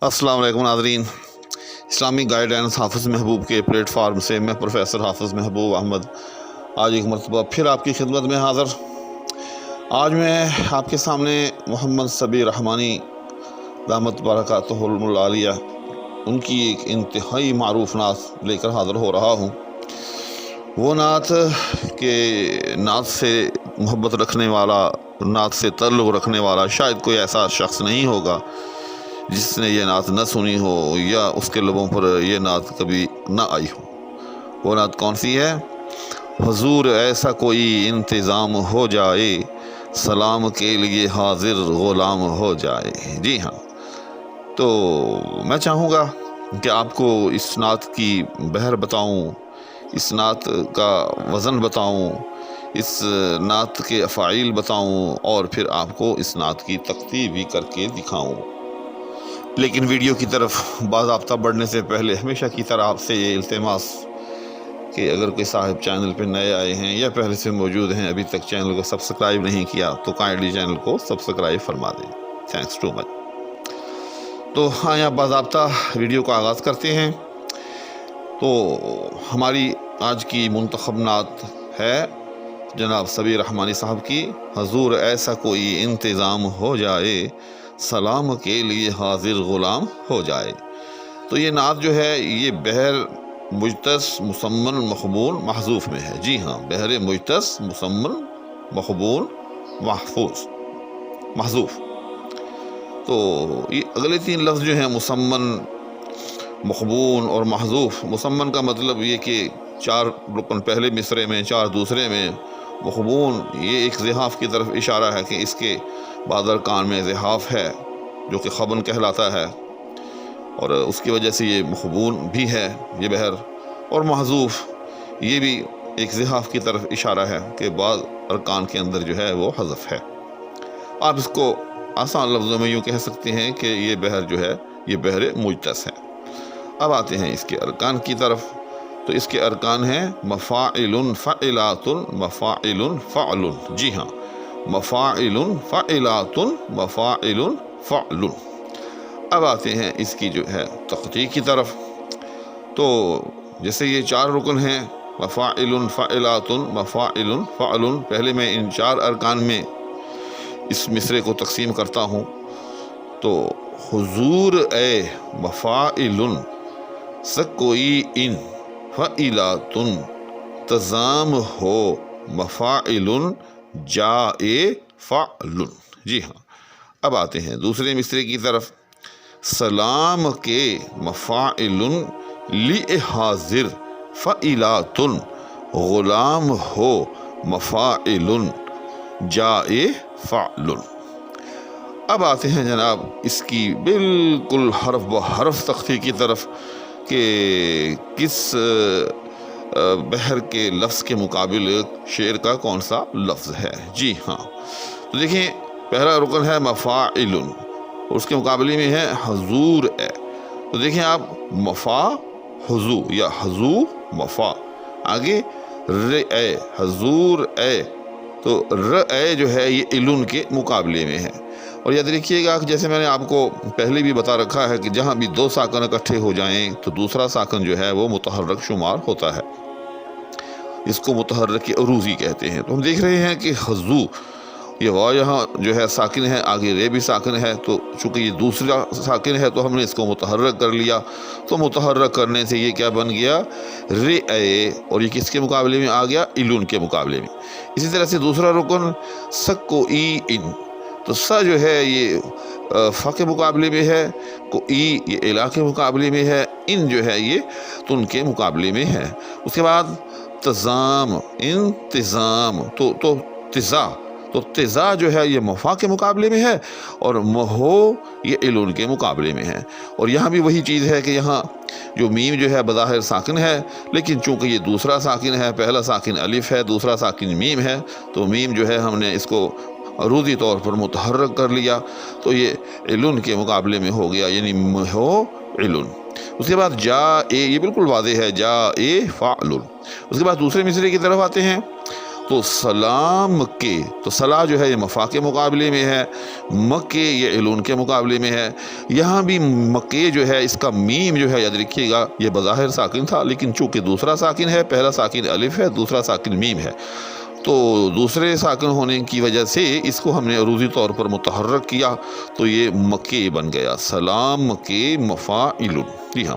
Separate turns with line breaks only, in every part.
अस्सलाम वालेकुम नाज़रीन। इस्लामी गाइडेंस हाफ़िज़ महबूब के प्लेटफार्म से मैं प्रोफेसर हाफ़िज़ महबूब अहमद आज एक मरतबा फिर आपकी खिदमत में हाज़िर। आज मैं आपके सामने मोहम्मद सबीर रहमानी दामत बरकातुहुल आलिया उनकी एक इंतहाई मारूफ नात लेकर हाज़िर हो रहा हूँ। वो नात के नात से मोहब्बत रखने वाला, नात से ताल्लुक़ रखने वाला शायद कोई ऐसा शख्स नहीं होगा जिसने ये नात न सुनी हो या उसके लबों पर यह नात कभी ना आई हो। वो नात कौन सी है? हुजूर ऐसा कोई इंतज़ाम हो जाए, सलाम के लिए हाजिर ग़ुलाम हो जाए। जी हाँ, तो मैं चाहूँगा कि आपको इस नात की बहर बताऊँ, इस नात का वज़न बताऊँ, इस नात के अफ़ाइल बताऊँ और फिर आपको इस नात की तख्ती भी करके दिखाऊँ। लेकिन वीडियो की तरफ बाज़ाब्ता बढ़ने से पहले हमेशा की तरह आपसे ये इल्तिमास कि अगर कोई साहिब चैनल पर नए आए हैं या पहले से मौजूद हैं, अभी तक चैनल को सब्सक्राइब नहीं किया तो काइंडली चैनल को सब्सक्राइब फरमा दें। Thanks too much. तो हाँ, यहाँ बाज़ाब्ता वीडियो का आगाज़ करते हैं। तो हमारी आज की मुंतखब नात है जनाब सबीर रहमानी साहब की, हुजूर ऐसा कोई इंतज़ाम हो जाए, सलाम के लिए हाजिर ग़ुलाम हो जाए। तो ये नात जो है ये बहर मुजतस मुसम्मन मक़बूल महज़ूफ़ में है। जी हाँ, बहर मुजतस मुसम्मन मक़बूल महज़ूफ़। तो ये अगले तीन लफ्ज़ जो हैं मुसम्मन, मक़बूल और महज़ूफ़। मुसम्मन का मतलब ये कि 4 रुकन पहले मिसरे में, 4 दूसरे में। मक़बूल ये एक ज़िहाफ़ की तरफ इशारा है कि इसके बाद अरकान में ज़िहाफ़ है जो कि ख़बन कहलाता है और उसकी वजह से ये मक़बूल भी है ये बहर। और महज़ूफ़ ये भी एक ज़िहाफ़ की तरफ इशारा है कि बाद अरकान के अंदर जो है वो हज़फ़ है। आप इसको आसान लफ्ज़ों में यूँ कह सकते हैं कि ये बहर जो है ये बहर मुजतस है। अब आते हैं इसके अरकान की तरफ। तो इसके अरकान हैं मफ़ाइलुन फ़ाइलातुन मफ़ाइलुन फ़अलुन। जी हाँ, मफ़ाइलुन फ़ाइलातुन मफ़ाइलुन फ़अलुन। अब आते हैं इसकी जो है तख्ती की तरफ। तो जैसे ये 4 रुकन हैं मफ़ाइलुन फ़ाइलातुन मफ़ाइलुन फ़अलुन, पहले मैं इन 4 अरकान में इस मिसरे को तकसीम करता हूँ। तो हुजूर ए मफ़ाइलुन स कोई इन फ़इलातुन तज़ाम हो मफ़ाइलुन जाए फ़अलुन। जी हाँ, अब आते हैं दूसरे मिसरे की तरफ। सलाम के मफ़ाइलुन लि हाजिर फ़इलातुन ग़ुलाम हो मफ़ाइलुन जाए फ़अलुन। अब आते हैं जनाब इसकी बिल्कुल हरफ ब हरफ तख्ती की तरफ कि किस बहर के लफ्ज़ के मुकाबिल शेर का कौन सा लफ्ज़ है। जी हाँ, तो देखिए पहला रुकन है मफ़ाइलुन और उसके मुकाबले में है हुजूर ए। तो देखें आप मफ़ा हुजू या हजू मफ़ा, आगे र ए हुजूर ए। तो र ए जो है ये इलुन के मुकाबले में है। और याद रखिएगा कि जैसे मैंने आपको पहले भी बता रखा है कि जहाँ भी 2 साकन इकट्ठे हो जाएं तो दूसरा साकन जो है वो मुतहर्रक शुमार होता है। इसको मुतहर्रक के अरूज़ी कहते हैं। तो हम देख रहे हैं कि हजू ये वाव यहाँ जो है साकिन है, आगे रे भी साकिन है। तो चूँकि ये दूसरा साकिन है तो हमने इसको मुतहर्रक कर लिया। तो मुतहर्रक करने से ये क्या बन गया? रे ए, और ये किसके मुकाबले में आ गया? इलुन के मुकाबले में। इसी तरह से दूसरा रुकन सक्को ई इन। तो सा जो है ये फ़ा के मुकाबले में है, को ई ये इला के मुकाबले में है, इन जो है ये तुन के मुकाबले में है। उसके बाद तज़ाम इंतज़ाम, तो तिज़ा, तो तिज़ा जो है ये मफ़ा के मुकाबले में है और महो ये इलुन के मुकाबले में है। और यहाँ भी वही चीज़ है कि यहाँ जो मीम जो है बज़ाहिर साकिन है, लेकिन चूँकि ये दूसरा साकिन है, पहला साकिन अलिफ है, दूसरा साकिन मीम है, तो मीम जो है हमने इसको अरूदी तौर पर मुतहर्रक कर लिया। तो ये इलुन के मुकाबले में हो गया, यानी महो इलुन। उसके बाद जा ए, ये बिल्कुल वाज़ेह है, जा ए फ़अलुन। उसके बाद दूसरे मिसरे की तरफ आते हैं। تو سلام کے، تو صلاح جو ہے یہ مفا کے مقابلے میں ہے، مکے یہ علون کے مقابلے میں ہے۔ یہاں بھی مکے جو ہے اس کا میم جو ہے یاد رکھیے گا یہ بظاہر ساکن تھا، لیکن چونکہ دوسرا ساکن ہے، پہلا ساکن الف ہے، دوسرا ساکن میم ہے، تو دوسرے ساکن ہونے کی وجہ سے اس کو ہم نے عروضی طور پر متحرک کیا تو یہ مکے بن گیا، سلام کے مفاعل۔ جی ہاں،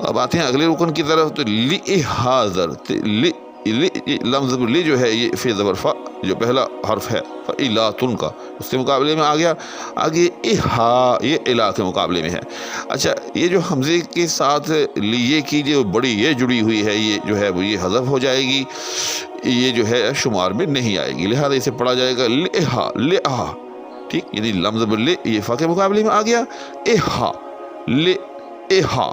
اب آتے ہیں اگلے رکن کی طرف، تو لِحاظر، لفظ لی جو ہے یہ فی زبر فا جو پہلا حرف ہے فعلاتن کا، اس کے مقابلے میں آ گیا، آگے احا یہ الہ کے مقابلے میں ہے۔ اچھا، یہ جو حمزے کے ساتھ لیے کی جو بڑی یہ جڑی ہوئی ہے یہ جو ہے وہ یہ حذف ہو جائے گی، یہ جو ہے شمار میں نہیں آئے گی، لہذا اسے پڑھا جائے گا لہا لہا، ٹھیک، یعنی لفظ لے یہ فا کے مقابلے میں آ گیا، احا لے احا،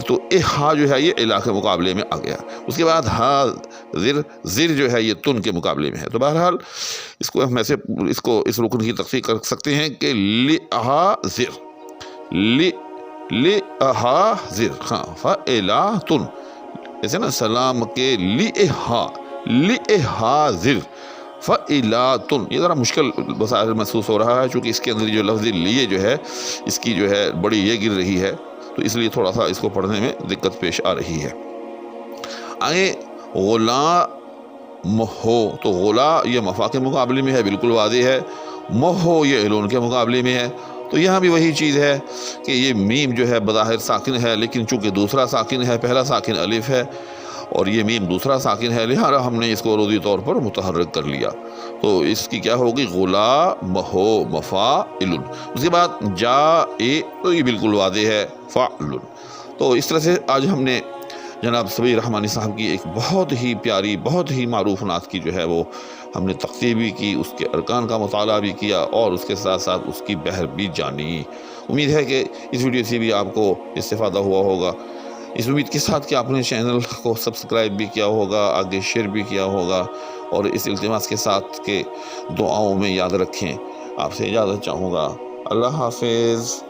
تو احا جو ہے یہ الہ کے مقابلے میں آ گیا۔ اس کے بعد ہا زر جو ہے یہ تن کے مقابلے میں ہے۔ تو بہرحال اس کو ہم ایسے اس رکن کی تخفیف کر سکتے ہیں کہ لہا زر، لہا زر، ہاں فعلا تن، ایسے نا سلام کے لہا زر فعلاتن، یہ ذرا مشکل بظاہر محسوس ہو رہا ہے چونکہ اس کے اندر جو لفظ لیے جو ہے اس کی جو ہے بڑی یہ گر رہی ہے، تو اس لیے تھوڑا سا اس کو پڑھنے میں دقت پیش آ رہی ہے۔ آگے غلام ہو، تو غلا یہ مفا کے مقابلے میں ہے، بالکل واضح ہے، مہو یہ علون کے مقابلے میں ہے، تو یہاں بھی وہی چیز ہے کہ یہ میم جو ہے بظاہر ساکن ہے، لیکن چونکہ دوسرا ساکن ہے، پہلا ساکن الف ہے اور یہ میم دوسرا ساکن ہے، لہذا ہم نے اس کو عروضی طور پر متحرک کر لیا، تو اس کی کیا ہوگی غلام ہو مفاعل۔ اس کے بعد جا اے، تو یہ بالکل واضح ہے فعل۔ تو اس طرح سے آج ہم نے جناب صبیح رحمانی صاحب کی ایک بہت ہی پیاری، بہت ہی معروف نعت کی جو ہے وہ ہم نے تقسیم بھی کی، اس کے ارکان کا مطالعہ بھی کیا اور اس کے ساتھ ساتھ اس کی بحر بھی جانی۔ امید ہے کہ اس ویڈیو سے بھی آپ کو استفادہ ہوا ہوگا، اس امید کے ساتھ کہ آپ نے چینل کو سبسکرائب بھی کیا ہوگا، آگے شیئر بھی کیا ہوگا، اور اس التماس کے ساتھ کہ دعاؤں میں یاد رکھیں۔ آپ سے اجازت چاہوں گا، اللہ حافظ۔